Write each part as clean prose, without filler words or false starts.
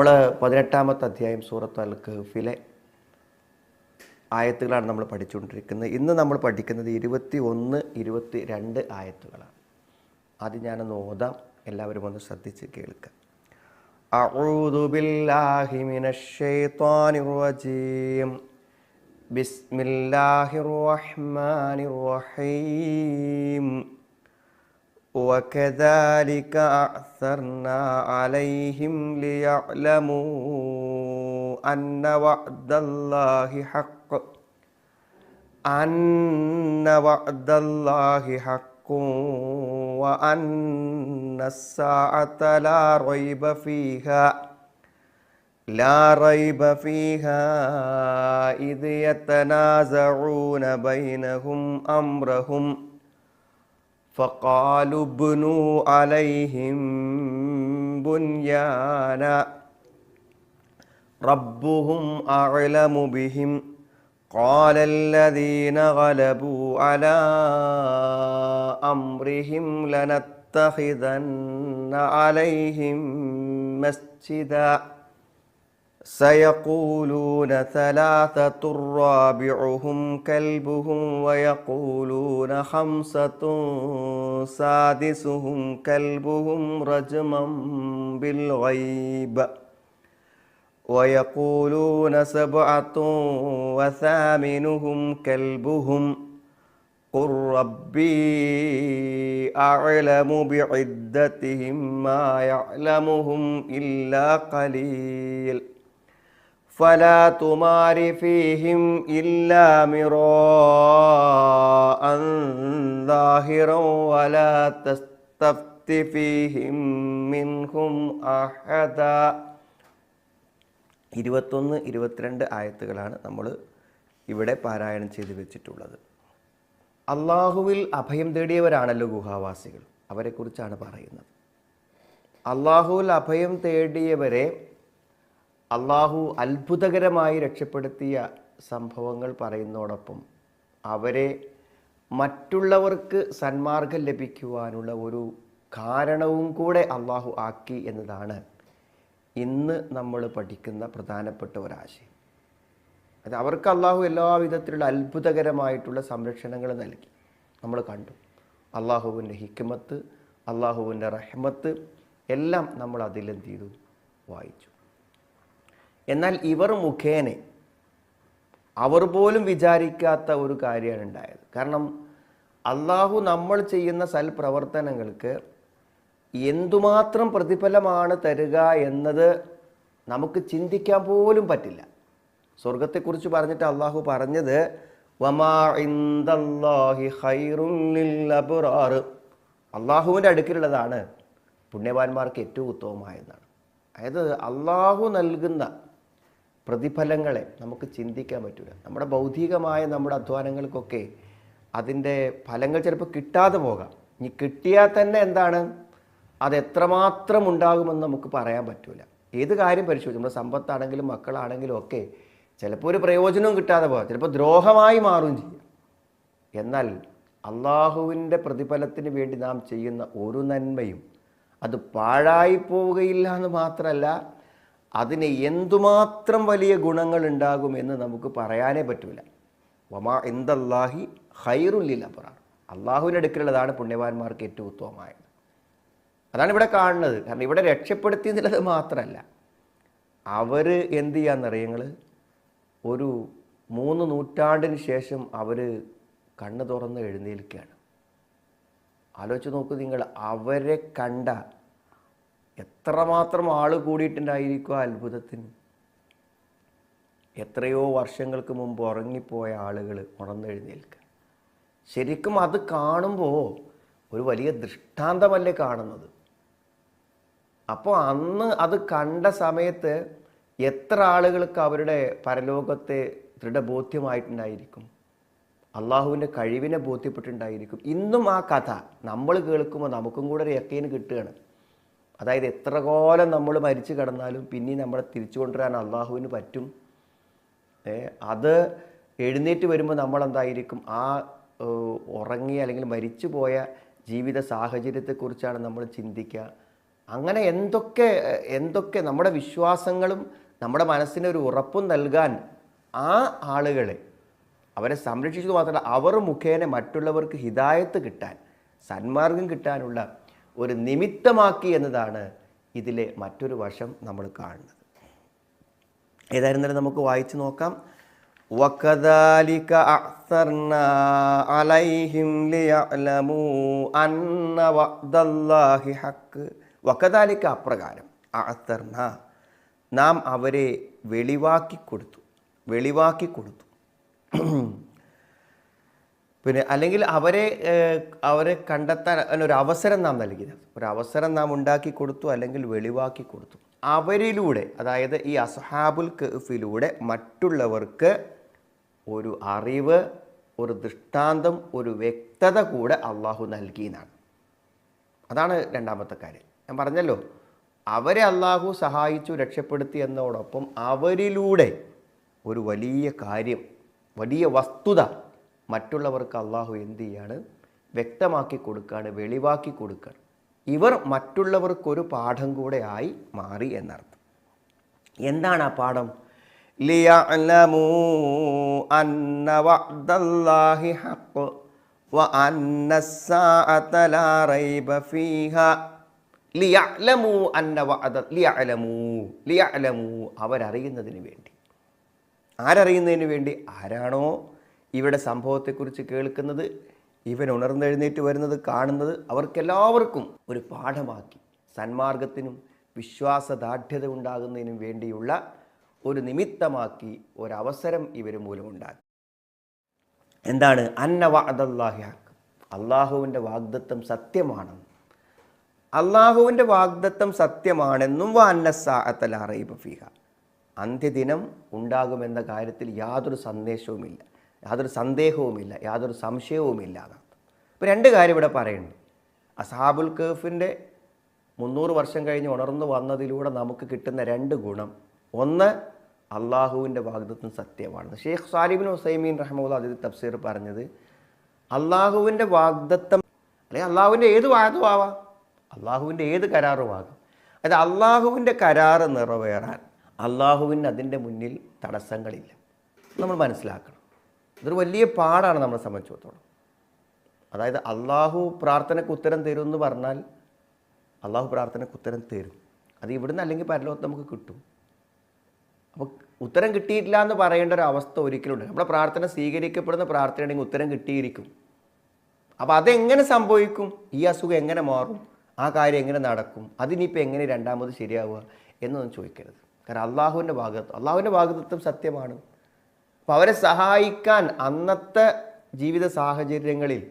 നമ്മൾ 18-ാമത്തെ അധ്യായം സൂറത്ത് അൽ കഹ്ഫിലെ ആയത്തുകളാണ് നമ്മൾ പഠിച്ചുകൊണ്ടിരിക്കുന്നത്. ഇന്ന് നമ്മൾ പഠിക്കുന്നത് 21, 22 ആയത്തുകളാണ്. ആദ്യം ഞാനൊന്ന് ഓതാം, എല്ലാവരും ഒന്ന് ശ്രദ്ധിച്ച് കേൾക്കുക. അഊദു ബില്ലാഹി മിനശ് ശൈത്വാനിർ റജീം. ബിസ്മില്ലാഹിർ റഹ്മാനിർ റഹീം. وكذلك أعثرنا عليهم ليعلموا أن وعد الله حق وأن الساعة لا ريب فيها إذ يتنازعون بينهم أمرهم فقالوا ابنوا عليهم بنيانا ربهم أعلم بهم قال الذين غلبوا على أمرهم لنتخذن عليهم مسجدا سيقولون ثلاثة رابعهم كلبهم ويقولون خمسة سادسهم كلبهم رجما بالغيب ويقولون سبعة وثامنهم كلبهم قل ربي أعلم بعدتهم ما يعلمهم إلا قليل فلا تمار فيهم إلا مراء ظاهرا ولا تستفت فيهم منهم أحدا. 21, 22 ആയത്തുകളാണ് നമ്മൾ ഇവിടെ പാരായണം ചെയ്ത് വെച്ചിട്ടുള്ളത്. അള്ളാഹുവിൽ അഭയം തേടിയവരാണല്ലോ ഗുഹാവാസികൾ, അവരെക്കുറിച്ചാണ് പറയുന്നത്. അള്ളാഹുവിൽ അഭയം തേടിയവരെ അള്ളാഹു അത്ഭുതകരമായി രക്ഷപ്പെടുത്തിയ സംഭവങ്ങൾ പറയുന്നതോടൊപ്പം അവരെ മറ്റുള്ളവർക്ക് സന്മാർഗം ലഭിക്കുവാനുള്ള ഒരു കാരണവും കൂടെ അള്ളാഹു ആക്കി എന്നതാണ് ഇന്ന് നമ്മൾ പഠിക്കുന്ന പ്രധാനപ്പെട്ട ഒരാശയം. അത് അവർക്ക് അള്ളാഹു എല്ലാവിധത്തിലുള്ള അത്ഭുതകരമായിട്ടുള്ള സംരക്ഷണങ്ങൾ നൽകി. നമ്മൾ കണ്ടു അള്ളാഹുവിൻ്റെ ഹിക്മത്ത്, അള്ളാഹുവിൻ്റെ റഹ്മത്ത് എല്ലാം നമ്മൾ അതിലെന്ത് ചെയ്തു, വായിച്ചു. എന്നാൽ ഇവർ മുഖേന അവർ പോലും വിചാരിക്കാത്ത ഒരു കാര്യമാണ് ഉണ്ടായത്. കാരണം അള്ളാഹു നമ്മൾ ചെയ്യുന്ന സൽപ്രവർത്തനങ്ങൾക്ക് എന്തുമാത്രം പ്രതിഫലമാണ് തരിക എന്നത് നമുക്ക് ചിന്തിക്കാൻ പോലും പറ്റില്ല. സ്വർഗത്തെക്കുറിച്ച് പറഞ്ഞിട്ട് അള്ളാഹു പറഞ്ഞത് വമാ ഇൻദല്ലാഹി ഖൈറുൻ ലിൽ അബ്റാർ, അള്ളാഹുവിൻ്റെ അടുക്കിലുള്ളതാണ് പുണ്യവാന്മാർക്ക് ഏറ്റവും ഉത്തമമായതാണ്. അതായത് അള്ളാഹു നൽകുന്ന പ്രതിഫലങ്ങളെ നമുക്ക് ചിന്തിക്കാൻ പറ്റില്ല. നമ്മുടെ ഭൗതികമായ നമ്മുടെ അധ്വാനങ്ങൾക്കൊക്കെ അതിൻ്റെ ഫലങ്ങൾ ചിലപ്പോൾ കിട്ടാതെ പോകാം. ഇനി കിട്ടിയാൽ തന്നെ എന്താണ്, അത് എത്രമാത്രം ഉണ്ടാകുമെന്ന് നമുക്ക് പറയാൻ പറ്റില്ല. ഏത് കാര്യം പരിശോധിച്ചു, നമ്മുടെ സമ്പത്താണെങ്കിലും മക്കളാണെങ്കിലും ഒക്കെ ചിലപ്പോൾ ഒരു പ്രയോജനവും കിട്ടാതെ പോകാം, ചിലപ്പോൾ ദ്രോഹമായി മാറുകയും ചെയ്യാം. എന്നാൽ അള്ളാഹുവിൻ്റെ പ്രതിഫലത്തിന് വേണ്ടി നാം ചെയ്യുന്ന ഒരു നന്മയും അത് പാഴായി പോവുകയില്ല എന്ന് മാത്രമല്ല, അതിന് എന്തുമാത്രം വലിയ ഗുണങ്ങൾ ഉണ്ടാകുമെന്ന് നമുക്ക് പറയാനേ പറ്റില്ല. വമാ ഇൻദല്ലാഹി ഖൈറുൻ ലിൽ അബ്റാർ, അള്ളാഹുവിൻ്റെ അടുക്കലുള്ളതാണ് പുണ്യവാന്മാർക്ക് ഏറ്റവും ഉത്തമമായത്. അതാണ് ഇവിടെ കാണുന്നത്. കാരണം ഇവിടെ രക്ഷപ്പെടുത്തി എന്നുള്ളത് മാത്രമല്ല, അവർ എന്ത് ചെയ്യാന്നറിയങ്ങൾ, ഒരു 3 നൂറ്റാണ്ടിന് ശേഷം അവർ കണ്ണ് തുറന്ന് എഴുന്നേൽക്കുകയാണ്. ആലോചിച്ച് നോക്കൂ നിങ്ങൾ, അവരെ കണ്ട എത്രമാത്രം ആൾ കൂടിയിട്ടുണ്ടായിരിക്കും ആ അത്ഭുതത്തിന്. എത്രയോ വർഷങ്ങൾക്ക് മുമ്പ് ഉറങ്ങിപ്പോയ ആളുകൾ ഉണർന്നെഴുന്നേൽക്കുക. ശരിക്കും അത് കാണുമ്പോൾ ഒരു വലിയ ദൃഷ്ടാന്തമല്ലേ കാണുന്നത്. അപ്പോൾ അന്ന് അത് കണ്ട സമയത്ത് എത്ര ആളുകൾക്ക് അവരുടെ പരലോകത്തെ ദൃഢബോധ്യമായിട്ടുണ്ടായിരിക്കും, അള്ളാഹുവിൻ്റെ കഴിവിനെ ബോധ്യപ്പെട്ടിട്ടുണ്ടായിരിക്കും. ഇന്നും ആ കഥ നമ്മൾ കേൾക്കുമ്പോൾ നമുക്കും കൂടെ ഒരു യക്കീന് കിട്ടുകയാണ്. അതായത് എത്ര കാലം നമ്മൾ മരിച്ചു കിടന്നാലും പിന്നെ നമ്മളെ തിരിച്ചു കൊണ്ടുവരാൻ അള്ളാഹുവിന് പറ്റും. അത് എഴുന്നേറ്റ് വരുമ്പോൾ നമ്മളെന്തായിരിക്കും, ആ ഉറങ്ങിയ അല്ലെങ്കിൽ മരിച്ചു പോയ ജീവിത സാഹചര്യത്തെക്കുറിച്ചാണ് നമ്മൾ ചിന്തിക്കുക. അങ്ങനെ എന്തൊക്കെ നമ്മുടെ വിശ്വാസങ്ങളും നമ്മുടെ മനസ്സിനൊരു ഉറപ്പും നൽകാൻ ആ ആളുകളെ അവരെ സംരക്ഷിച്ചത് മാത്രമല്ല അവർ മുഖേന മറ്റുള്ളവർക്ക് ഹിദായത്ത് കിട്ടാൻ, സന്മാർഗം കിട്ടാനുള്ള ഒരു നിമിത്തമാക്കി എന്നതാണ് ഇതിലെ മറ്റൊരു വശം നമ്മൾ കാണുന്നത്. ഏതായിരുന്നാലും നമുക്ക് വായിച്ചു നോക്കാം. വകദാലിക അഅ്സർനാ അലൈഹിം ലിയഅലമൂ അന്ന വഅദല്ലാഹി ഹഖ്. വകദാലിക അപ്രകാരം, അഅ്സർനാ നാം അവരെ വെളിവാക്കി കൊടുത്തു. പിന്നെ അല്ലെങ്കിൽ അവരെ കണ്ടെത്താൻ ഒരു അവസരം നാം നൽകിയത്, ഒരു അവസരം നാം ഉണ്ടാക്കി കൊടുത്തു, അല്ലെങ്കിൽ വെളിവാക്കി കൊടുത്തു. അവരിലൂടെ, അതായത് ഈ അസ്ഹാബുൽ കഹ്ഫിലൂടെ മറ്റുള്ളവർക്ക് ഒരു അറിവ്, ഒരു ദൃഷ്ടാന്തം, ഒരു വ്യക്തത കൂടെ അള്ളാഹു നൽകിയെന്നാണ്. അതാണ് രണ്ടാമത്തെ കാര്യം. ഞാൻ പറഞ്ഞല്ലോ, അവരെ അള്ളാഹു സഹായിച്ചു, രക്ഷപ്പെടുത്തി എന്നതോടൊപ്പം അവരിലൂടെ ഒരു വലിയ കാര്യം, വലിയ വസ്തുത മറ്റുള്ളവർക്ക് അള്ളാഹു എന്ത് ചെയ്യാണ്? വ്യക്തമാക്കി കൊടുക്കുകയാണ്, വെളിവാക്കി കൊടുക്കുകയാണ്. ഇവർ മറ്റുള്ളവർക്കൊരു പാഠം കൂടെ ആയി മാറി എന്നർത്ഥം. എന്താണ് ആ പാഠം? ലിയഅലമൂ അന്ന വഅദല്ലാഹി ഹഖ് വ അന്നസ്സാഅത ലാ റൈബ ഫീഹാ. ലിയഅലമൂ അന്ന വഅദ, ലിയഅലമൂ അവരറിയുന്നതിന് വേണ്ടി. ആരറിയുന്നതിന് വേണ്ടി? ആരാണോ ഇവിടെ സംഭവത്തെക്കുറിച്ച് കേൾക്കുന്നത്, ഇവൻ ഉണർന്നെഴുന്നേറ്റ് വരുന്നത്, കാണുന്നത്, അവർക്കെല്ലാവർക്കും ഒരു പാഠമാക്കി, സന്മാർഗത്തിനും വിശ്വാസദാർഢ്യത ഉണ്ടാകുന്നതിനും വേണ്ടിയുള്ള ഒരു നിമിത്തമാക്കി, ഒരവസരം ഇവർ മൂലമുണ്ടാക്കി. എന്താണ്? അന്ന വഅദല്ലാഹി ഹഖ്, അള്ളാഹുവിൻ്റെ വാഗ്ദത്തം സത്യമാണെന്നും, അള്ളാഹുവിൻ്റെ വാഗ്ദത്തം സത്യമാണെന്നും, വ അന്നസ്സാഅത ലാ റൈബ ഫീഹാ, അന്ത്യദിനം ഉണ്ടാകുമെന്ന കാര്യത്തിൽ യാതൊരു സന്ദേശവുമില്ല, യാതൊരു സന്ദേഹവുമില്ല, യാതൊരു സംശയവുമില്ല എന്നാണ്. ഇപ്പോൾ രണ്ട് കാര്യം ഇവിടെ പറയുന്നുണ്ട്. അസ്ഹാബുൽ കഹ്ഫിൻ്റെ 300 വർഷം കഴിഞ്ഞ് ഉണർന്നു വന്നതിലൂടെ നമുക്ക് കിട്ടുന്ന രണ്ട് ഗുണം. ഒന്ന്, അള്ളാഹുവിൻ്റെ വാഗ്ദത്തം സത്യമാണ്. ഷെയ്ഖ് സാലിഹ് ഇബ്നു ഉസൈമീൻ റഹ്മത്തുള്ളാഹി അലൈഹി തഫ്സീർ പറഞ്ഞത്, അള്ളാഹുവിൻ്റെ വാഗ്ദത്തം അല്ലെങ്കിൽ അള്ളാഹുവിൻ്റെ ഏത് വാഗ്ദത്തും ആവാം, അള്ളാഹുവിൻ്റെ ഏത് കരാറും ആകാം. അതായത് അള്ളാഹുവിൻ്റെ കരാറ് നിറവേറാൻ അള്ളാഹുവിന് അതിൻ്റെ മുന്നിൽ തടസ്സങ്ങളില്ല, നമ്മൾ മനസ്സിലാക്കണം. ഇതൊരു വലിയ പാടാണ് നമ്മളെ സംബന്ധിച്ചിടത്തോളം. അതായത് അള്ളാഹു പ്രാർത്ഥനയ്ക്ക് ഉത്തരം തരും എന്ന് പറഞ്ഞാൽ അള്ളാഹു പ്രാർത്ഥനയ്ക്ക് ഉത്തരം തരും. അത് ഇവിടുന്ന് അല്ലെങ്കിൽ പരലോകത്ത് നമുക്ക് കിട്ടും. അപ്പോൾ ഉത്തരം കിട്ടിയിട്ടില്ല എന്ന് പറയേണ്ട ഒരു അവസ്ഥ ഒരിക്കലും ഉണ്ട്. നമ്മുടെ പ്രാർത്ഥന സ്വീകരിക്കപ്പെടുന്ന പ്രാർത്ഥനയാണെങ്കിൽ ഉത്തരം കിട്ടിയിരിക്കും. അപ്പോൾ അതെങ്ങനെ സംഭവിക്കും? ഈ അസുഖം എങ്ങനെ മാറും? ആ കാര്യം എങ്ങനെ നടക്കും? അതിനിപ്പോൾ എങ്ങനെ രണ്ടാമത് ശരിയാവുക എന്നൊന്നും ചോദിക്കരുത്. കാരണം അള്ളാഹുവിൻ്റെ വാഗ്ദത്തം സത്യമാണ്. അപ്പോൾ അവരെ സഹായിക്കാൻ അന്നത്തെ ജീവിത സാഹചര്യങ്ങളിൽ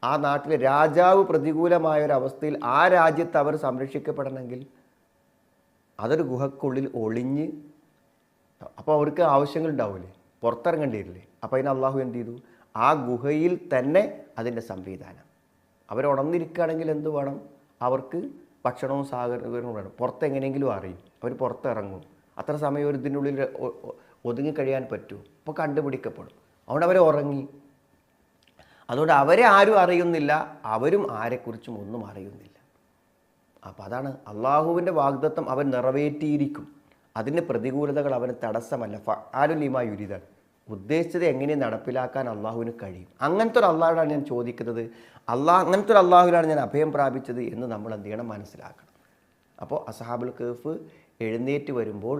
ആ നാട്ടിലെ രാജാവ് പ്രതികൂലമായ ഒരു അവസ്ഥയിൽ ആ രാജ്യത്ത് അവർ സംരക്ഷിക്കപ്പെടണമെങ്കിൽ അതൊരു ഗുഹക്കുള്ളിൽ ഒളിഞ്ഞ്, അപ്പോൾ അവർക്ക് ആവശ്യങ്ങൾ ഉണ്ടാവില്ലേ, പുറത്തിറങ്ങേണ്ടി വരില്ലേ? അപ്പോൾ അതിന് അള്ളാഹു എന്ത് ചെയ്തു? ആ ഗുഹയിൽ തന്നെ അതിൻ്റെ സംവിധാനം. അവരുണർന്നിരിക്കുകയാണെങ്കിൽ എന്ത് വേണം? അവർക്ക് ഭക്ഷണവും സാഹചര്യവും വേണം. പുറത്തെങ്ങനെയെങ്കിലും അറിയും, അവർ പുറത്തിറങ്ങും. അത്ര സമയം ഒരു ഇതിനുള്ളിൽ ഒതുങ്ങിക്കഴിയാൻ പറ്റുമോ? അപ്പോൾ കണ്ടുപിടിക്കപ്പെടും. അതുകൊണ്ട് അവരെ ഉറങ്ങി. അതുകൊണ്ട് അവരെ ആരും അറിയുന്നില്ല, അവരും ആരെക്കുറിച്ചും ഒന്നും അറിയുന്നില്ല. അപ്പോൾ അതാണ് അള്ളാഹുവിൻ്റെ വാഗ്ദത്തം അവൻ നിറവേറ്റിയിരിക്കും. അതിൻ്റെ പ്രതികൂലതകൾ അവന് തടസ്സമല്ല. ഫഅാലു ലിമാ യുരീദ്, ഉദ്ദേശിച്ചത് എങ്ങനെ നടപ്പിലാക്കാൻ അള്ളാഹുവിന് കഴിയും. അങ്ങനത്തെ ഒരു അള്ളാഹുവിനാണ് ഞാൻ ചോദിക്കുന്നത്, അങ്ങനത്തെ ഒരു അള്ളാഹുവിനാണ് ഞാൻ അഭയം പ്രാപിച്ചത് എന്ന് നമ്മൾ എന്ത് ചെയ്യണം? മനസ്സിലാക്കണം. അപ്പോൾ അസ്ഹാബുൽ കഹ്ഫ് എഴുന്നേറ്റ് വരുമ്പോൾ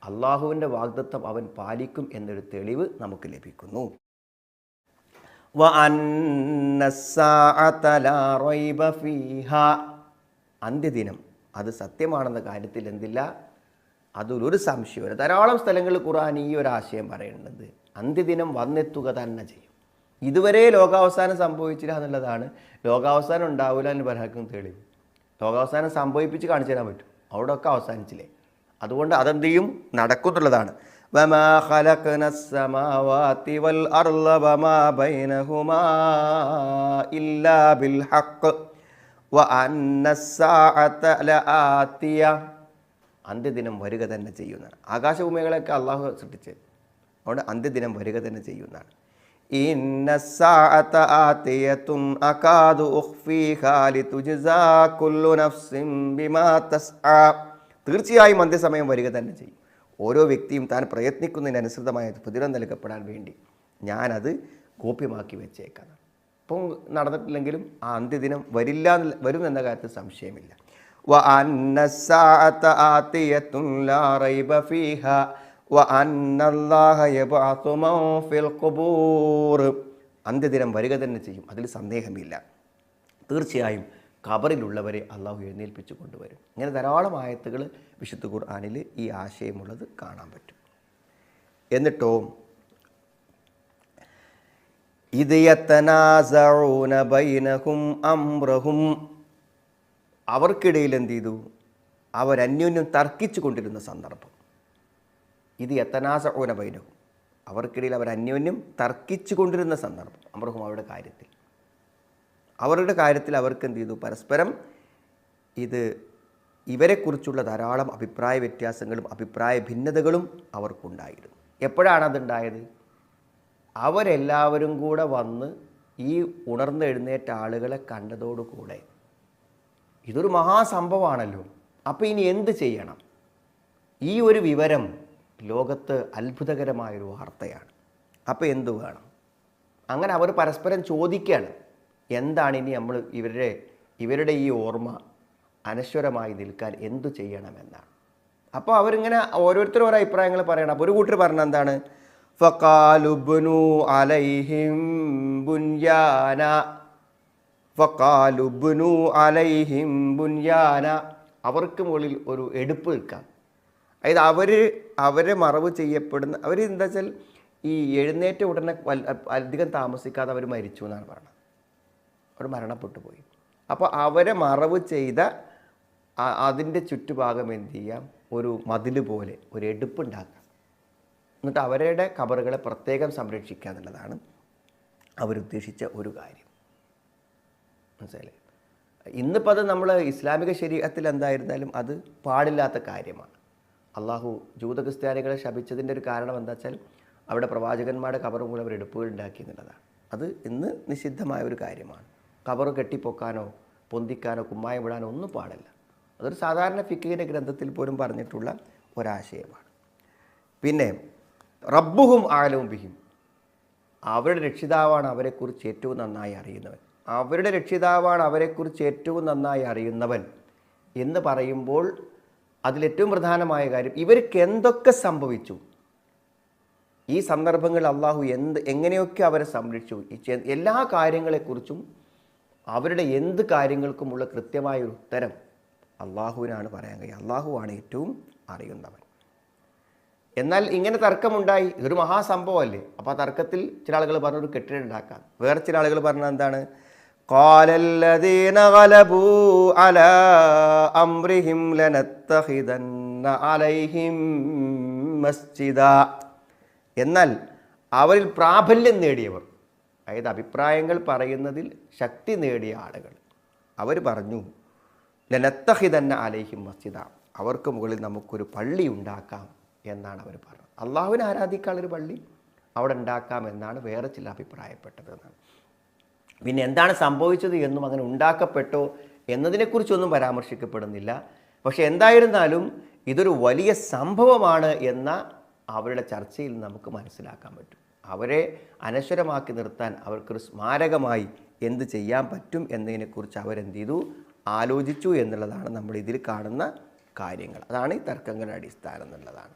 അള്ളാഹുവിൻ്റെ വാഗ്ദത്തം അവൻ പാലിക്കും എന്നൊരു തെളിവ് നമുക്ക് ലഭിക്കുന്നു. വ അന്നസ്സാഅത ലാ റൈബ ഫീഹാ, അന്ത്യദിനം അത് സത്യമാണെന്ന കാര്യത്തിൽ എന്തില്ല? അതിലൊരു സംശയമില്ല. ധാരാളം സ്ഥലങ്ങളിൽ ഖുർആൻ ഈ ഒരു ആശയം പറയുന്നത്, അന്ത്യദിനം വന്നെത്തുക തന്നെ ചെയ്യും. ഇതുവരെ ലോകാവസാനം സംഭവിച്ചില്ല എന്നുള്ളതാണ്. ലോകാവസാനം ഉണ്ടാവില്ല എന്ന് പറയാൻ തെളിവ്. ലോകാവസാനം സംഭവിപ്പിച്ച് കാണിച്ചു തരാൻ പറ്റും, അവിടെയൊക്കെ അവസാനിച്ചില്ലേ. അതുകൊണ്ട് അതെന്ത് ചെയ്യും? നടക്കുന്നുള്ളതാണ്. വമാ ഖലഖ്നസ് സമാവാതി വൽ അർള വമാ ബൈനഹുമാ ഇല്ലാ ബിൽ ഹഖ് വ അന്നസ്സാഅത ലആതിയ, അന്ത്യദിനം വരിക തന്നെ ചെയ്യുന്നതാണ്. ആകാശഭൂമികളൊക്കെ അള്ളാഹു സൃഷ്ടിച്ചത്, അതുകൊണ്ട് അന്ത്യദിനം വരിക തന്നെ ചെയ്യുന്നതാണ്. ഇന്നസ്സാഅത ആതിയതുൻ അകാദു ഉഖ്ഫീഹാ ലിതുജ്സാ കുല്ലു നഫ്സിൻ ബിമാ തസ്ആ. തീർച്ചയായും അന്ത്യസമയം വരിക തന്നെ ചെയ്യും. ഓരോ വ്യക്തിയും താൻ പ്രയത്നിക്കുന്നതിനനുസൃതമായ പ്രതിഫലം നൽകപ്പെടാൻ വേണ്ടി ഞാനത് ഗോപ്യമാക്കി വെച്ചേക്കാം. ഇപ്പം നടന്നിട്ടില്ലെങ്കിലും ആ അന്ത്യദിനം വരും എന്ന കാര്യത്തിൽ സംശയമില്ല. وأن الساعة آتية لا ريب فيها وأن الله يبعث من في القبور. അന്ത്യദിനം വരിക തന്നെ ചെയ്യും, അതിൽ സന്ദേഹമില്ല. തീർച്ചയായും ഖബറിലുള്ളവരെ അള്ളാഹു എഴുന്നേൽപ്പിച്ചു കൊണ്ടുവരും. ഇങ്ങനെ ധാരാളം ആയത്തുകൾ വിശുദ്ധ ഖുർആനിൽ ഈ ആശയമുള്ളത് കാണാൻ പറ്റും. എന്നിട്ടോ ഇദ് യതനാസഊന ബൈനഹും അംറഹും, അവർക്കിടയിൽ എന്ത് ചെയ്തു, അവരന്യോന്യം തർക്കിച്ചു കൊണ്ടിരുന്ന സന്ദർഭം. ഇത് യതനാസഊന ബൈനഹും, അവർക്കിടയിൽ അവരന്യോന്യം തർക്കിച്ചു കൊണ്ടിരുന്ന സന്ദർഭം. അംറഹും, അവരുടെ കാര്യത്തിൽ അവർക്ക് എന്ത് ചെയ്തു, പരസ്പരം ഇവരെക്കുറിച്ചുള്ള ധാരാളം അഭിപ്രായ വ്യത്യാസങ്ങളും അഭിപ്രായ ഭിന്നതകളും അവർക്കുണ്ടായിരുന്നു. എപ്പോഴാണ് അതുണ്ടായത്? അവരെല്ലാവരും കൂടെ വന്ന് ഈ ഉണർന്നെഴുന്നേറ്റ ആളുകളെ കണ്ടതോടുകൂടെ ഇതൊരു മഹാസംഭവമാണല്ലോ, അപ്പോൾ ഇനി എന്ത് ചെയ്യണം? ഈ ഒരു വിവരം ലോകത്ത് അത്ഭുതകരമായൊരു വാർത്തയാണ്. അപ്പോൾ എന്തു വേണം? അങ്ങനെ അവർ പരസ്പരം ചോദിക്കുകയാണ്, എന്താണ് ഇനി നമ്മൾ ഇവരുടെ ഈ ഓർമ്മ അനശ്വരമായി നിൽക്കാൻ എന്തു ചെയ്യണമെന്നാണ്. അപ്പോൾ അവരിങ്ങനെ ഓരോരുത്തരും ഓരോ അഭിപ്രായങ്ങൾ പറയണം. അപ്പോൾ ഒരു കൂട്ടർ പറഞ്ഞ എന്താണ്, ഫഖാലുബ്നു അലൈഹിം ബുൻയാന, അവർക്ക് മുകളിൽ ഒരു എടുപ്പ് നിൽക്കാം. അതായത് അവരെ മറവ് ചെയ്യപ്പെടുന്ന, എന്താ വെച്ചാൽ ഈ എഴുന്നേറ്റ ഉടനെ അധികം താമസിക്കാതെ അവർ മരിച്ചു എന്നാണ് പറയുന്നത്. അവർ മരണപ്പെട്ടു പോയി. അപ്പോൾ അവരെ മറവ് ചെയ്ത അതിൻ്റെ ചുറ്റുഭാഗം എന്ത് ചെയ്യാം, ഒരു മതിൽ പോലെ ഒരു എടുപ്പുണ്ടാക്കാം. എന്നിട്ട് അവരുടെ ഖബറുകളെ പ്രത്യേകം സംരക്ഷിക്കുക എന്നുള്ളതാണ് അവരുദ്ദേശിച്ച ഒരു കാര്യം. മനസ്സിലായില്ലേ? ഇന്നിപ്പോൾ അത് നമ്മൾ ഇസ്ലാമിക ശരീഅത്തിൽ എന്തായിരുന്നാലും അത് പാടില്ലാത്ത കാര്യമാണ്. അള്ളാഹു ജൂത ക്രിസ്ത്യാനികളെ ശപിച്ചതിൻ്റെ ഒരു കാരണം എന്താ വെച്ചാൽ അവിടെ പ്രവാചകന്മാരുടെ ഖബറും കൂടെ അവർ എടുപ്പുകൾ ഉണ്ടാക്കി എന്നുള്ളതാണ്. അത് ഇന്ന് നിഷിദ്ധമായ ഒരു കാര്യമാണ്. ഖബറ് കെട്ടിപ്പൊക്കാനോ പൊന്തിക്കാനോ കുമ്മായം വിടാനോ ഒന്നും പാടില്ല. അതൊരു സാധാരണ ഫിഖിന്റെ ഗ്രന്ഥത്തിൽ പോലും പറഞ്ഞിട്ടുള്ള ഒരാശയമാണ്. പിന്നെ റബ്ബുഹും ആലവും ബിഹിം, അവരുടെ രക്ഷിതാവാണ് അവരെക്കുറിച്ച് ഏറ്റവും നന്നായി അറിയുന്നവൻ. അവരുടെ രക്ഷിതാവാണ് അവരെക്കുറിച്ച് ഏറ്റവും നന്നായി അറിയുന്നവൻ എന്ന് പറയുമ്പോൾ അതിലേറ്റവും പ്രധാനമായ കാര്യം, ഇവർക്ക് എന്തൊക്കെ സംഭവിച്ചു, ഈ സന്ദർഭങ്ങളിൽ അള്ളാഹു എങ്ങനെയൊക്കെ അവരെ സംരക്ഷിച്ചു, എല്ലാ കാര്യങ്ങളെക്കുറിച്ചും അവരുടെ എന്ത് കാര്യങ്ങൾക്കുമുള്ള കൃത്യമായൊരു ഉത്തരം അള്ളാഹുവിനാണ് പറയാൻ കഴിയുക. അള്ളാഹുവാണ് ഏറ്റവും അറിയുന്നവൻ. എന്നാൽ ഇങ്ങനെ തർക്കമുണ്ടായി, ഇതൊരു മഹാസംഭവമല്ലേ. അപ്പോൾ ആ തർക്കത്തിൽ ചില ആളുകൾ പറഞ്ഞൊരു കെട്ടിടം ഉണ്ടാക്കാം. വേറെ ചില ആളുകൾ പറഞ്ഞത് എന്താണ്, ഖാലല്ലദീന ഗലബൂ അലാ അംറിഹിം ലനത്തഖിദന്ന അലൈഹിം മസ്ജിദാ. എന്നാൽ അവരിൽ പ്രാബല്യം നേടിയവർ, അതായത് അഭിപ്രായങ്ങൾ പറയുന്നതിൽ ശക്തി നേടിയ ആളുകൾ, അവർ പറഞ്ഞു ലനത്തഖിദന്ന അലൈഹിം മസ്ജിദാ, അവർക്ക് മുകളിൽ നമുക്കൊരു പള്ളി ഉണ്ടാക്കാം എന്നാണ് അവർ പറഞ്ഞത്. അള്ളാഹുവിനെ ആരാധിക്കാനുള്ളൊരു പള്ളി അവിടെ ഉണ്ടാക്കാം എന്നാണ് വേറെ ചില അഭിപ്രായപ്പെട്ടത് എന്നാണ്. പിന്നെ എന്താണ് സംഭവിച്ചത് എന്നും അങ്ങനെ ഉണ്ടാക്കപ്പെട്ടോ എന്നതിനെക്കുറിച്ചൊന്നും പരാമർശിക്കപ്പെടുന്നില്ല. പക്ഷെ എന്തായിരുന്നാലും ഇതൊരു വലിയ സംഭവമാണ് എന്ന അവരുടെ ചർച്ചയിൽ നമുക്ക് മനസ്സിലാക്കാൻ പറ്റും. അവരെ അനശ്വരമാക്കി നിർത്താൻ അവർക്കൊരു സ്മാരകമായി എന്ത് ചെയ്യാൻ പറ്റും എന്നതിനെക്കുറിച്ച് അവരെന്ത് ചെയ്തു, ആലോചിച്ചു എന്നുള്ളതാണ് നമ്മൾ ഇതിൽ കാണുന്ന കാര്യങ്ങൾ. അതാണ് ഈ തർക്കങ്ങളുടെ അടിസ്ഥാനം എന്നുള്ളതാണ്.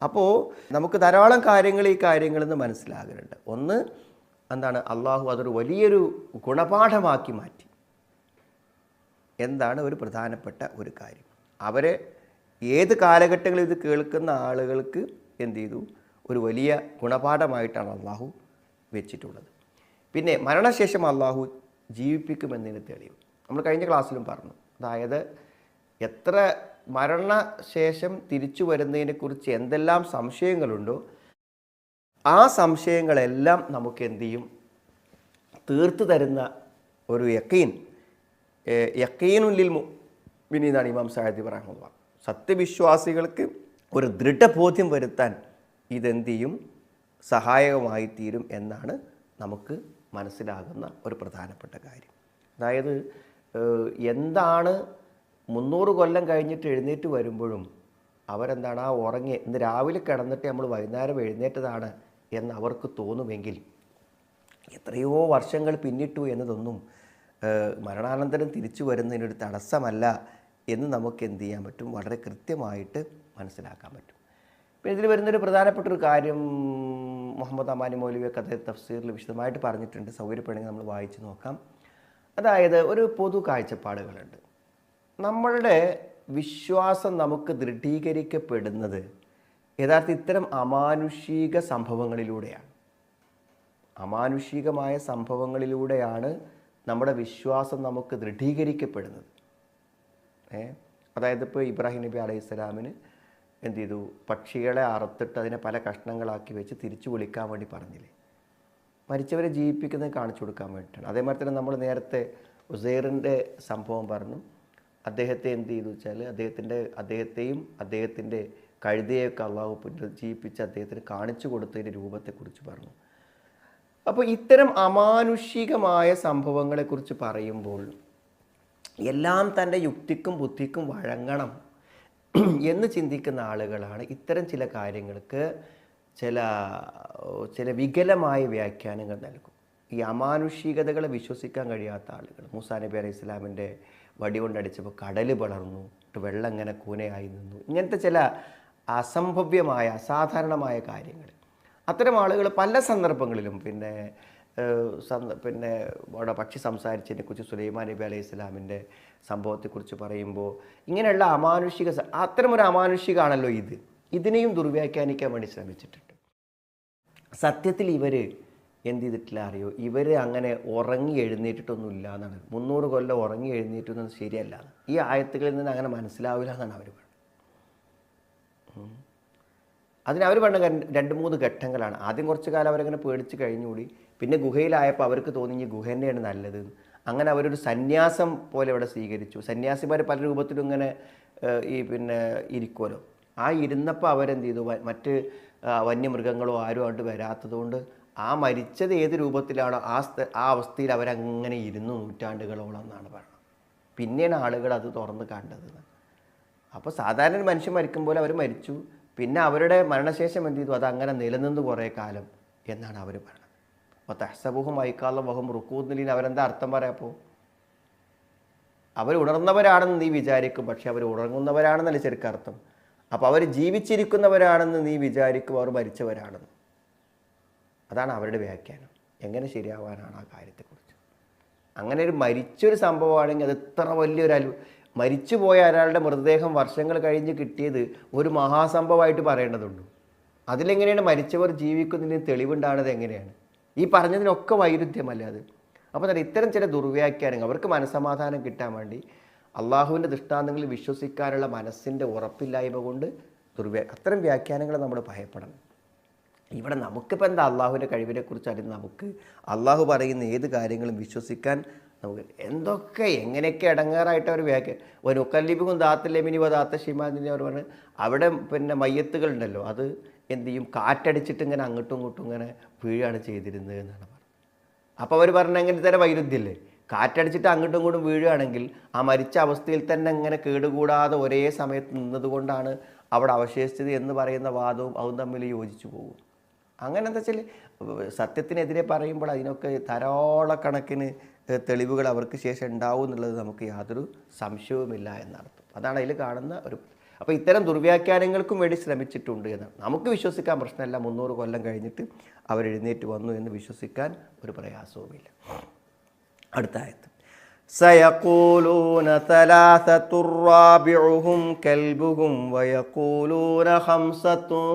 അപ്പോൾ നമുക്ക് ധാരാളം കാര്യങ്ങൾ ഈ കാര്യങ്ങളിൽ നിന്ന് മനസ്സിലാകുന്നുണ്ട്. ഒന്ന് എന്താണ്, അള്ളാഹു അതൊരു വലിയൊരു ഗുണപാഠമാക്കി മാറ്റി. എന്താണ് ഒരു പ്രധാനപ്പെട്ട ഒരു കാര്യം, അവരെ ഏത് കാലഘട്ടങ്ങളിൽ ഇത് കേൾക്കുന്ന ആളുകൾക്ക് എന്ത് ചെയ്തു, ഒരു വലിയ ഗുണപാഠമായിട്ടാണ് അള്ളാഹു വെച്ചിട്ടുള്ളത്. പിന്നെ മരണശേഷം അള്ളാഹു ജീവിപ്പിക്കുമെന്നതിന് തെളിവ് നമ്മൾ കഴിഞ്ഞ ക്ലാസ്സിലും പറഞ്ഞു. അതായത് എത്ര മരണശേഷം തിരിച്ചു വരുന്നതിനെക്കുറിച്ച് എന്തെല്ലാം സംശയങ്ങളുണ്ടോ ആ സംശയങ്ങളെല്ലാം നമുക്ക് എന്ത് ചെയ്യും, തീർത്തു തരുന്ന ഒരു യഖീനുൽ മുഅ്മിനീനാണ് ഇമാം സഅദി റഹിമഹുല്ലാഹ്. സത്യവിശ്വാസികൾക്ക് ഒരു ദൃഢബോധ്യം വരുത്താൻ ഇതെന്ത് ചെയ്യും, സഹായകമായി തീരും എന്നാണ് നമുക്ക് മനസ്സിലാകുന്ന ഒരു പ്രധാനപ്പെട്ട കാര്യം. അതായത് എന്താണ് 300 കൊല്ലം കഴിഞ്ഞിട്ട് എഴുന്നേറ്റ് വരുമ്പോഴും അവരെന്താണ് ആ ഉറങ്ങി ഇന്ന് രാവിലെ കിടന്നിട്ട് നമ്മൾ വൈകുന്നേരം എഴുന്നേറ്റതാണ് എന്ന് അവർക്ക് തോന്നുമെങ്കിൽ എത്രയോ വർഷങ്ങൾ പിന്നിട്ടു എന്നതൊന്നും മരണാനന്തരം തിരിച്ചു വരുന്നതിനൊരു തടസ്സമല്ല എന്ന് നമുക്ക് എന്ത് ചെയ്യാൻ പറ്റും, വളരെ കൃത്യമായിട്ട് മനസ്സിലാക്കാൻ പറ്റും. പിന്നെ ഇതിൽ വരുന്നൊരു പ്രധാനപ്പെട്ടൊരു കാര്യം മുഹമ്മദ് അമാനി മൗലവിയൊക്കെ അദ്ദേഹം തഫ്സീറിൽ വിശദമായിട്ട് പറഞ്ഞിട്ടുണ്ട്. സൗകര്യപ്പെടുമെങ്കിൽ നമ്മൾ വായിച്ച് നോക്കാം. അതായത് ഒരു പൊതു കാഴ്ചപ്പാടുകളുണ്ട്. നമ്മളുടെ വിശ്വാസം നമുക്ക് ദൃഢീകരിക്കപ്പെടുന്നത് യഥാർത്ഥ ഇത്തരം അമാനുഷിക സംഭവങ്ങളിലൂടെയാണ്. അമാനുഷികമായ സംഭവങ്ങളിലൂടെയാണ് നമ്മുടെ വിശ്വാസം നമുക്ക് ദൃഢീകരിക്കപ്പെടുന്നത്. അതായത് ഇപ്പോൾ ഇബ്രാഹിം നബി അലൈഹിസ്സലാമിന് എന്ത് ചെയ്തു, പക്ഷികളെ അറുത്തിട്ട് അതിനെ പല കഷ്ണങ്ങളാക്കി വെച്ച് തിരിച്ചു വിളിക്കാൻ വേണ്ടി പറഞ്ഞില്ലേ, മരിച്ചവരെ ജീവിപ്പിക്കുന്നത് കാണിച്ചു കൊടുക്കാൻ വേണ്ടിയിട്ടാണ്. അതേമാതിരി തന്നെ നമ്മൾ നേരത്തെ ഉസൈറിൻ്റെ സംഭവം പറഞ്ഞു. അദ്ദേഹത്തെ എന്ത് ചെയ്തു വെച്ചാൽ അദ്ദേഹത്തെയും അദ്ദേഹത്തിൻ്റെ കഴുതയൊക്കെ അള്ളാഹു പുനരുജ്ജീവിപ്പിച്ച് അദ്ദേഹത്തിന് കാണിച്ചു കൊടുത്തതിൻ്റെ രൂപത്തെക്കുറിച്ച് പറഞ്ഞു. അപ്പോൾ ഇത്തരം അമാനുഷികമായ സംഭവങ്ങളെക്കുറിച്ച് പറയുമ്പോൾ എല്ലാം തൻ്റെ യുക്തിക്കും ബുദ്ധിക്കും വഴങ്ങണം എന്ന് ചിന്തിക്കുന്ന ആളുകളാണ് ഇത്തരം ചില കാര്യങ്ങൾക്ക് ചില വികലമായ വ്യാഖ്യാനങ്ങൾ നൽകും. ഈ അമാനുഷികതകളെ വിശ്വസിക്കാൻ കഴിയാത്ത ആളുകൾ, മൂസാ നബി അലൈഹി ഇസ്ലാമിൻ്റെ വടി കൊണ്ടടിച്ചപ്പോൾ കടൽ പിളർന്നു, വെള്ളം ഇങ്ങനെ കൂനയായി നിന്നു, ഇങ്ങനത്തെ ചില അസംഭവ്യമായ അസാധാരണമായ കാര്യങ്ങൾ അത്തരം ആളുകൾ പല സന്ദർഭങ്ങളിലും പിന്നെ അവിടെ പക്ഷി സംസാരിച്ചതിനെക്കുറിച്ച് സുലൈമാൻ നബി അലൈഹി ഇസ്ലാമിൻ്റെ സംഭവത്തെക്കുറിച്ച് പറയുമ്പോൾ ഇങ്ങനെയുള്ള അത്തരമൊരു അമാനുഷികമാണല്ലോ ഇതിനെയും ദുർവ്യാഖ്യാനിക്കാൻ വേണ്ടി ശ്രമിച്ചിട്ടുണ്ട്. സത്യത്തിൽ ഇവർ എന്ത് ചെയ്തിട്ടില്ല അറിയോ, ഇവർ അങ്ങനെ ഉറങ്ങി എഴുന്നേറ്റിട്ടൊന്നുമില്ല എന്നാണ്. 300 കൊല്ലം ഉറങ്ങി എഴുന്നേറ്റൊന്നും ശരിയല്ല. ഈ ആയത്തുകളിൽ നിന്ന് അങ്ങനെ മനസ്സിലാവില്ല എന്നാണ് അവർ പറയുന്നത്. അതിനവർ പറഞ്ഞ 2-3 ഘട്ടങ്ങളാണ്. ആദ്യം കുറച്ച് കാലം അവരങ്ങനെ പേടിച്ച് കഴിഞ്ഞുകൂടി. പിന്നെ ഗുഹയിലായപ്പോൾ അവർക്ക് തോന്നി ഈ ഗുഹ തന്നെയാണ് നല്ലത്. അങ്ങനെ അവരൊരു സന്യാസം പോലെ ഇവിടെ സ്വീകരിച്ചു. സന്യാസിമാർ പല രൂപത്തിലും ഇങ്ങനെ ഇരിക്കുമല്ലോ. ആ ഇരുന്നപ്പോൾ അവരെന്ത് ചെയ്തു, മറ്റ് വന്യമൃഗങ്ങളോ ആരും അങ്ങോട്ട് വരാത്തതുകൊണ്ട് ആ മരിച്ചത് ഏത് രൂപത്തിലാണോ ആ അവസ്ഥയിൽ അവരങ്ങനെ ഇരുന്നു നൂറ്റാണ്ടുകളോളം എന്നാണ് പറയുന്നത്. പിന്നെയാണ് ആളുകൾ അത് തുറന്ന് കണ്ടത്. അപ്പോൾ സാധാരണ ഒരു മനുഷ്യൻ മരിക്കും പോലെ അവർ മരിച്ചു. പിന്നെ അവരുടെ മരണശേഷം എന്ത് ചെയ്തു, അതങ്ങനെ നിലനിന്ന് കുറേ കാലം എന്നാണ് അവർ പറയുന്നത്. അപ്പോൾ തഹ്സബുഹും ഐക്കാളും വഹും റുക്കൂന്നിലിന് അവരെന്താ അർത്ഥം പറയാപ്പോൾ, അവർ ഉണർന്നവരാണെന്ന് നീ വിചാരിക്കും, പക്ഷെ അവർ ഉറങ്ങുന്നവരാണെന്നല്ല ശരിക്കും അർത്ഥം. അപ്പോൾ അവർ ജീവിച്ചിരിക്കുന്നവരാണെന്ന് നീ വിചാരിക്കും, അവർ മരിച്ചവരാണെന്ന്. അതാണ് അവരുടെ വ്യാഖ്യാനം. എങ്ങനെ ശരിയാവാനാണ് ആ കാര്യത്തെക്കുറിച്ച്? അങ്ങനെ ഒരു മരിച്ചൊരു സംഭവമാണെങ്കിൽ അത് ഇത്ര വലിയൊരു മരിച്ചുപോയ ഒരാളുടെ മൃതദേഹം വർഷങ്ങൾ കഴിഞ്ഞ് കിട്ടിയത് ഒരു മഹാസംഭവമായിട്ട് പറയേണ്ടതുള്ളൂ. അതിലെങ്ങനെയാണ് മരിച്ചവർ ജീവിക്കുന്നതിന് തെളിവുണ്ടാകുന്നത്? എങ്ങനെയാണ്? ഈ പറഞ്ഞതിനൊക്കെ വൈരുദ്ധ്യമല്ല അത്. അപ്പോൾ തന്നെ ഇത്തരം ചില ദുർവ്യാഖ്യാനങ്ങൾ അവർക്ക് മനസ്സമാധാനം കിട്ടാൻ വേണ്ടി അള്ളാഹുവിൻ്റെ ദൃഷ്ടാന്തങ്ങളിൽ വിശ്വസിക്കാനുള്ള മനസ്സിൻ്റെ ഉറപ്പില്ലായ്മ കൊണ്ട് അത്തരം വ്യാഖ്യാനങ്ങൾ നമ്മൾ ഭയപ്പെടണം. ഇവിടെ നമുക്കിപ്പോൾ എന്താ, അള്ളാഹുവിൻ്റെ കഴിവിനെക്കുറിച്ച് അറിയുന്ന നമുക്ക് അള്ളാഹു പറയുന്ന ഏത് കാര്യങ്ങളും വിശ്വസിക്കാൻ നമുക്ക് എന്തൊക്കെ എങ്ങനെയൊക്കെ ഇടങ്ങാറായിട്ട് അവർ ഒരു ഒക്കല്ലിബും ദാത്തല്ലെമിനി ദാത്ത ഷിമാദിനെ അവർ പറഞ്ഞ് അവിടെ മയ്യത്തുകളുണ്ടല്ലോ, അത് എന്ത് ചെയ്യും, കാറ്റടിച്ചിട്ട് ഇങ്ങനെ അങ്ങോട്ടും ഇങ്ങോട്ടും ഇങ്ങനെ വീഴാണ് ചെയ്തിരുന്നത് എന്നാണ് പറഞ്ഞത്. അപ്പോൾ അവർ പറഞ്ഞ എങ്ങനെ തന്നെ വൈരുദ്ധ്യല്ലേ, കാറ്റടിച്ചിട്ട് അങ്ങോട്ടും ഇങ്ങോട്ടും വീഴുകയാണെങ്കിൽ ആ മരിച്ച അവസ്ഥയിൽ തന്നെ ഇങ്ങനെ കേടുകൂടാതെ ഒരേ സമയത്ത് നിന്നതുകൊണ്ടാണ് അവിടെ അവശേഷിച്ചത് എന്ന് പറയുന്ന വാദവും അതും തമ്മിൽ യോജിച്ചു പോകും. അങ്ങനെ എന്താ വെച്ചാൽ സത്യത്തിനെതിരെ പറയുമ്പോൾ അതിനൊക്കെ ധാരാളക്കണക്കിന് തെളിവുകൾ അവർക്ക് ശേഷം ഉണ്ടാവും എന്നുള്ളത് നമുക്ക് യാതൊരു സംശയവുമില്ല എന്നർത്ഥം. അതാണ് അതിൽ കാണുന്ന ഒരു. അപ്പോൾ ഇത്തരം ദുർവ്യാഖ്യാനങ്ങൾക്കും വേണ്ടി ശ്രമിച്ചിട്ടുണ്ട് എന്നാണ്. നമുക്ക് വിശ്വസിക്കാൻ പ്രശ്നമല്ല, 300 കൊല്ലം കഴിഞ്ഞിട്ട് അവരെഴുന്നേറ്റ് വന്നു എന്ന് വിശ്വസിക്കാൻ ഒരു പ്രയാസവുമില്ല. അടുത്ത ആയത്ത്, സയഖൂലൂന തലാസത്തുർ റാബിഉഹും കൽബുഹും വയഖൂലൂന ഖംസത്തുൻ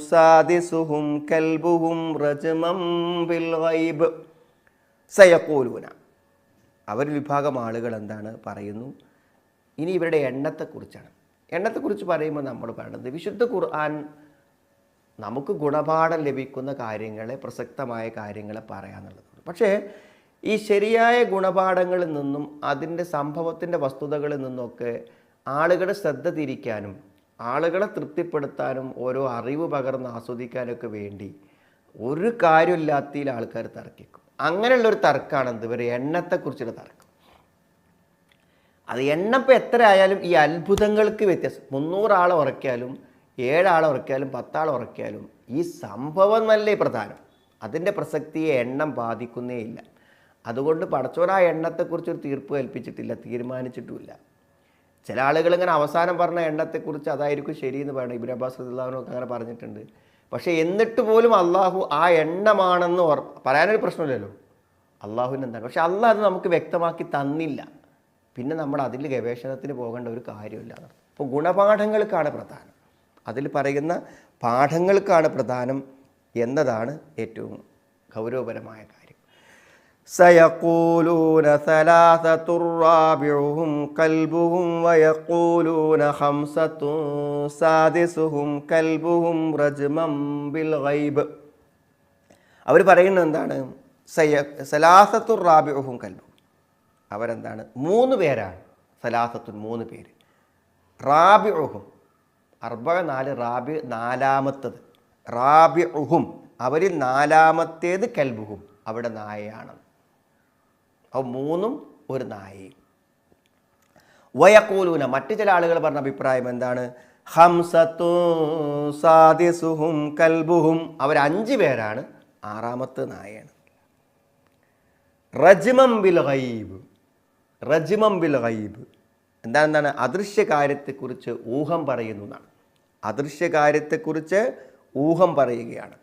സാദിസുഹും കൽബുഹും റജ്മം ബിൽ ഗൈബ്. സയഖൂലൂന, അവർ വിഭാഗം ആളുകൾ എന്താണ് പറയുന്നു? ഇനി ഇവരുടെ എണ്ണത്തെക്കുറിച്ചാണ്. എണ്ണത്തെക്കുറിച്ച് പറയുമ്പോൾ നമ്മൾ പറയുന്നത് വിശുദ്ധ ഖുർആൻ നമുക്ക് ഗുണപാഠം ലഭിക്കുന്ന കാര്യങ്ങളെ, പ്രസക്തമായ കാര്യങ്ങളെ പറയാന്നുള്ളതാണ്. പക്ഷേ ഈ ശരിയായ ഗുണപാഠങ്ങളിൽ നിന്നും അതിൻ്റെ സംഭവത്തിൻ്റെ വസ്തുതകളിൽ നിന്നൊക്കെ ആളുകളുടെ ശ്രദ്ധ തിരിക്കാനും ആളുകളെ തൃപ്തിപ്പെടുത്താനും ഓരോ അറിവ് പകർന്ന് ആസ്വദിക്കാനൊക്കെ വേണ്ടി ഒരു കാര്യമില്ലാത്തതിൽ ആൾക്കാർ തർക്കിക്കും. അങ്ങനെയുള്ളൊരു തർക്കമാണ് എന്ത് പറയുക, എണ്ണത്തെക്കുറിച്ചുള്ള തർക്കം. അത് എണ്ണപ്പം എത്ര ആയാലും ഈ അത്ഭുതങ്ങൾക്ക് വ്യത്യാസം. 300 ആളെ ഉറക്കിയാലും 7 ആളെ ഉറക്കിയാലും 10 ആളെ ഉറക്കിയാലും ഈ സംഭവം നല്ല പ്രധാനം. അതിൻ്റെ പ്രസക്തിയെ എണ്ണം ബാധിക്കുന്നേ ഇല്ല. അതുകൊണ്ട് പടച്ചോൻ ആ എണ്ണത്തെക്കുറിച്ചൊരു തീർപ്പ് കൽപ്പിച്ചിട്ടില്ല, തീരുമാനിച്ചിട്ടുമില്ല. ചില ആളുകൾ ഇങ്ങനെ അവസാനം പറഞ്ഞ എണ്ണത്തെക്കുറിച്ച് അതായിരിക്കും ശരിയെന്ന് പറയണം. ഇബ്നു അബ്ബാസ് റളിയല്ലാഹു അൻഹു അങ്ങനെ പറഞ്ഞിട്ടുണ്ട്. പക്ഷേ എന്നിട്ട് പോലും അള്ളാഹു ആ എണ്ണമാണെന്ന് പറയാനൊരു പ്രശ്നമില്ലല്ലോ, അള്ളാഹുവിന് എന്താണ്. പക്ഷെ അള്ളാഹ് അത് നമുക്ക് വ്യക്തമാക്കി തന്നില്ല. പിന്നെ നമ്മൾ അതിൽ ഗവേഷണത്തിന് പോകേണ്ട ഒരു കാര്യമില്ല. അപ്പോൾ ഗുണപാഠങ്ങൾക്കാണ് പ്രധാനം, അതിൽ പറയുന്ന പാഠങ്ങൾക്കാണ് പ്രധാനം എന്നതാണ് ഏറ്റവും ഗൗരവപരമായ കാര്യം. സയഖൂലൂന സലാസത്തുർ റാബിഉഹും കൽബുഹും വയഖൂലൂന ഖംസത്തുൻ സാദിസുഹും കൽബുഹും റജ്മം ബിൽ ഗൈബ്. അവർ പറയുന്നത് എന്താണ്? സലാസത്തുർ റാബിഉഹും കൽബുഹും, അവരെന്താണ്? 3 പേരാണ്. സലാസത്തുൻ 3 പേര്. റാബിഉഹും, അർബഅ 4, റാബി 4-മത്തത്. റാബിഉഹും, അവരിൽ 4-മത്തേത് കൽബുഹും, അവിടെ നായയാണ്. അപ്പോൾ 3ഉം ഒരു നായയും. വയഖൂലൂന, മറ്റു ചില ആളുകൾ പറഞ്ഞ അഭിപ്രായം എന്താണ്? ഖംസത്തു സാദിസുഹും കൽബുഹും, അവർ 5 പേരാണ്, 6-മത്തെ നായയാണ്. റജ്മം ബിൽ ഗൈബ്, റജ്മം ബിൽ ഗൈബ് എന്താണ്? അദൃശ്യകാര്യത്തെക്കുറിച്ച് ഊഹം പറയുന്നു എന്നാണ്. അദൃശ്യകാര്യത്തെക്കുറിച്ച് ഊഹം പറയുകയാണ്.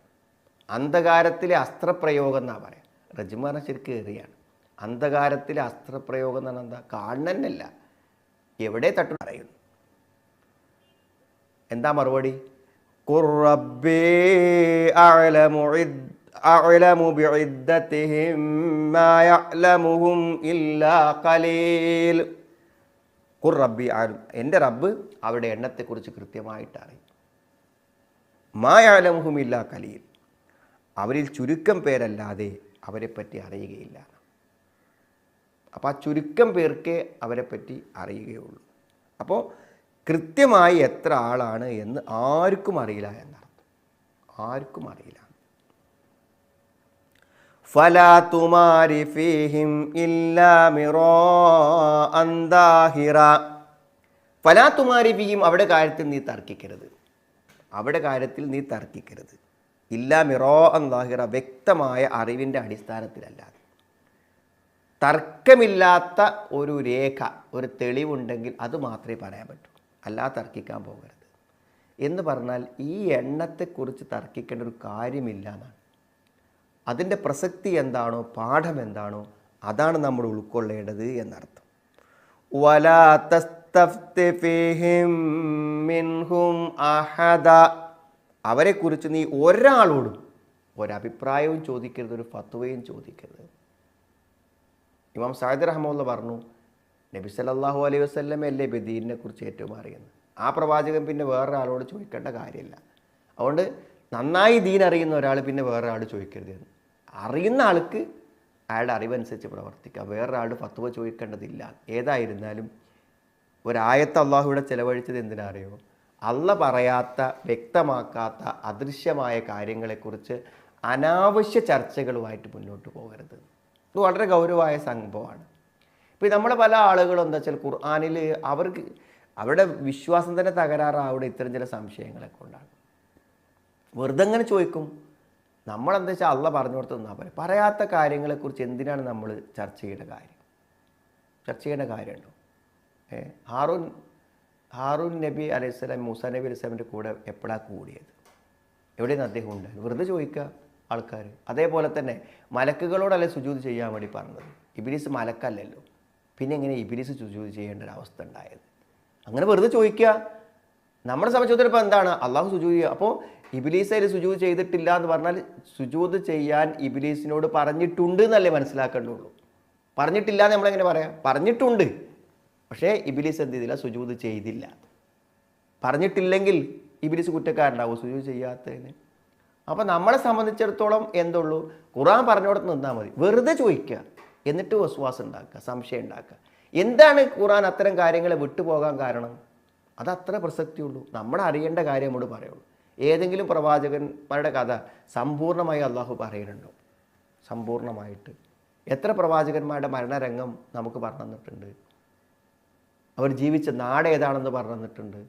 അന്ധകാരത്തിലെ അസ്ത്രപ്രയോഗം എന്നാണ് പറയാം. റജ്മ പറഞ്ഞാൽ ശരിക്കും എറിയാണ്. അന്ധകാരത്തിലെ അസ്ത്രപ്രയോഗം എന്ന് പറഞ്ഞാൽ എന്താ? കാണുന്നല്ല, എവിടെ തട്ടു പറയുന്നു. എന്താ മറുപടി? ഖുർ റബ്ബി അഅലമു ബിഇദ്ദതിഹിം മാ യഅലമുഹും ഇല്ലാ ഖലീൽ. ഖുർ റബ്ബി, എൻ്റെ റബ്ബ് അവരുടെ എണ്ണത്തെക്കുറിച്ച് കൃത്യമായിട്ട് അറിയും. മാ യഅലമുഹും ഇല്ലാ ഖലീൽ, അവരിൽ ചുരുക്കം പേരല്ലാതെ അവരെപ്പറ്റി അറിയുകയില്ല. അപ്പോൾ ആ ചുരുക്കം പേർക്കേ അവരെപ്പറ്റി അറിയുകയുള്ളൂ. അപ്പോൾ കൃത്യമായി എത്ര ആളാണ് എന്ന് ആർക്കും അറിയില്ല എന്നർത്ഥം, ആർക്കും അറിയില്ല. ഫലാ തുമാരി ഫീഹിം ഇല്ലാ മിറാഅൻ ദാഹിറ. ഫലാ തുമാരി ഫീഹിം, അവിടെ കാര്യത്തിൽ നീ തർക്കിക്കരുത്, അവിടെ കാര്യത്തിൽ നീ തർക്കിക്കരുത്. ഇല്ലാ മിറാഅൻ ദാഹിറ, വ്യക്തമായ അറിവിൻ്റെ അടിസ്ഥാനത്തിലല്ലാതെ. തർക്കമില്ലാത്ത ഒരു രേഖ, ഒരു തെളിവുണ്ടെങ്കിൽ അത് മാത്രമേ പറയാൻ പറ്റൂ, അല്ലാതെ തർക്കിക്കാൻ പോകരുത്. എന്ന് പറഞ്ഞാൽ ഈ എണ്ണത്തെക്കുറിച്ച് തർക്കിക്കേണ്ട ഒരു കാര്യമില്ല എന്നാണ്. അതിൻ്റെ പ്രസക്തി എന്താണോ, പാഠം എന്താണോ, അതാണ് നമ്മൾ ഉൾക്കൊള്ളേണ്ടത് എന്നർത്ഥം. വലാ തസ്തഫ്തി ഫീഹിം മിൻഹും അഹദ, അവരെക്കുറിച്ച് നീ ഒരാളോടും ഒരഭിപ്രായവും ചോദിക്കരുത്, ഒരു ഫത്വയും ചോദിക്കരുത്. ഇമാം സഅദി റഹ്മത്തുള്ളാഹി പറഞ്ഞു, നബി സല്ലല്ലാഹു അലൈഹി വസല്ലം അല്ലേ ദീനിനെ കുറിച്ച് ഏറ്റവും അറിയുന്നത്. ആ പ്രവാചകൻ പിന്നെ വേറൊരാളോട് ചോദിക്കേണ്ട കാര്യമില്ല. അതുകൊണ്ട് നന്നായി ദീൻ അറിയുന്ന ഒരാൾ പിന്നെ വേറൊരാൾ ചോദിക്കരുത്. അറിയുന്ന ആൾക്ക് അയാളുടെ അറിവനുസരിച്ച് പ്രവർത്തിക്കുക, വേറൊരാളുടെ ഫത്വ ചോദിക്കേണ്ടതില്ല. ഏതായിരുന്നാലും ഒരായത്ത് അള്ളാഹുവിടെ ചിലവഴിച്ചത് എന്തിനാ അറിയോ? അള്ള പറയാത്ത, വ്യക്തമാക്കാത്ത അദൃശ്യമായ കാര്യങ്ങളെക്കുറിച്ച് അനാവശ്യ ചർച്ചകളുമായിട്ട് മുന്നോട്ട് പോകരുത്. ഇത് വളരെ ഗൗരവമായ സംഭവമാണ്. ഇപ്പോൾ നമ്മളെ പല ആളുകളും എന്താ വെച്ചാൽ ഖുർആനിൽ അവർക്ക് അവരുടെ വിശ്വാസം തന്നെ തകരാറാവിടെ ഇത്തരം ചില സംശയങ്ങളൊക്കെ കൊണ്ടാണ്. വെറുതെ അങ്ങനെ ചോദിക്കും. നമ്മളെന്താ വെച്ചാൽ അള്ള പറഞ്ഞു കൊടുത്ത് നിന്നാൽ പോലെ പറയാത്ത കാര്യങ്ങളെക്കുറിച്ച് എന്തിനാണ് നമ്മൾ ചർച്ച ചെയ്യേണ്ട കാര്യം? ചർച്ച ചെയ്യേണ്ട കാര്യമുണ്ടോ? ഹാറൂൻ നബി അലൈഹിസ്സലാം മൂസാ നബി അലൈഹിസ്സലാമിൻ്റെ കൂടെ എപ്പോഴാണ് കൂടിയത്? എവിടെയാണ് അദ്ദേഹം ഉണ്ടായത്? വെറുതെ ചോദിക്കുക ആൾക്കാർ. അതേപോലെ തന്നെ മലക്കുകളോടല്ലേ സുജൂദ് ചെയ്യാൻ വേണ്ടി പറഞ്ഞത്? ഇബ്ലീസ് മലക്കല്ലല്ലോ, പിന്നെ എങ്ങനെ ഇബ്ലീസ് സുജൂദ് ചെയ്യേണ്ട ഒരു അവസ്ഥ ഉണ്ടായത്? അങ്ങനെ വെറുതെ ചോദിക്കുക. നമ്മുടെ സംബന്ധിച്ചിടത്തോളം ഇപ്പോൾ എന്താണ്? അള്ളാഹു സുജൂദ് ചെയ്യുക. അപ്പോൾ ഇബ്ലീസ് അതിൽ സുജൂദ് ചെയ്തിട്ടില്ല എന്ന് പറഞ്ഞാൽ സുജൂദ് ചെയ്യാൻ ഇബ്ലീസിനോട് പറഞ്ഞിട്ടുണ്ട് എന്നല്ലേ മനസ്സിലാക്കേണ്ടുള്ളൂ. പറഞ്ഞിട്ടില്ല എന്ന് നമ്മളെങ്ങനെ പറയാം? പറഞ്ഞിട്ടുണ്ട്, പക്ഷേ ഇബ്ലീസ് എന്ത് ചെയ്തില്ല? സുജൂദ് ചെയ്തില്ല. പറഞ്ഞിട്ടില്ലെങ്കിൽ ഇബ്ലീസ് കുറ്റക്കാരുണ്ടാവും സുജൂദ് ചെയ്യാത്തതിന്. അപ്പോൾ നമ്മളെ സംബന്ധിച്ചിടത്തോളം എന്തുള്ളൂ? ഖുർആൻ പറഞ്ഞോടത്ത് നിന്നാൽ മതി. വെറുതെ ചോദിക്കുക, എന്നിട്ട് വസ്വാസം ഉണ്ടാക്കുക, സംശയം ഉണ്ടാക്കുക. എന്താണ് ഖുർആൻ അത്തരം കാര്യങ്ങളെ വിട്ടുപോകാൻ കാരണം? അത് അത്ര പ്രസക്തിയുള്ളൂ. നമ്മൾ അറിയേണ്ട കാര്യം നമ്മോട് പറയുള്ളൂ. ഏതെങ്കിലും പ്രവാചകന്മാരുടെ കഥ സമ്പൂർണ്ണമായി അള്ളാഹു പറയുന്നുണ്ടോ? സമ്പൂർണ്ണമായിട്ട് എത്ര പ്രവാചകന്മാരുടെ മരണരംഗം നമുക്ക് പറഞ്ഞു തന്നിട്ടുണ്ട്? അവർ ജീവിച്ച നാട് ഏതാണെന്ന് പറഞ്ഞു തന്നിട്ടുണ്ട്.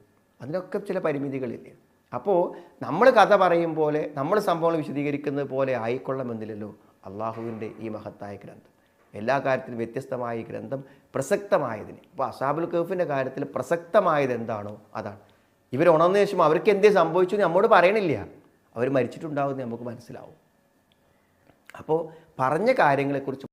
അതിനൊക്കെ ചില പരിമിതികളില്ലേ? അപ്പോൾ നമ്മൾ കഥ പറയും പോലെ, നമ്മൾ സംഭവങ്ങൾ വിശദീകരിക്കുന്നത് പോലെ ആയിക്കൊള്ളണമെന്നില്ലല്ലോ അള്ളാഹുവിൻ്റെ ഈ മഹത്തായ ഗ്രന്ഥം. എല്ലാ കാര്യത്തിലും വ്യത്യസ്തമായ ഈ ഗ്രന്ഥം പ്രസക്തമായതിന്, ഇപ്പോൾ അസ്ഹാബുൽ കഹ്ഫിൻ്റെ കാര്യത്തിൽ പ്രസക്തമായത് എന്താണോ അതാണ്. ഇവർ ഉണർന്ന ശേഷം അവർക്ക് എന്തേ സംഭവിച്ചു എന്ന് നമ്മോട് പറയണില്ല. അവർ മരിച്ചിട്ടുണ്ടാവുമെന്ന് നമുക്ക് മനസ്സിലാവും. അപ്പോൾ പറഞ്ഞ കാര്യങ്ങളെക്കുറിച്ച്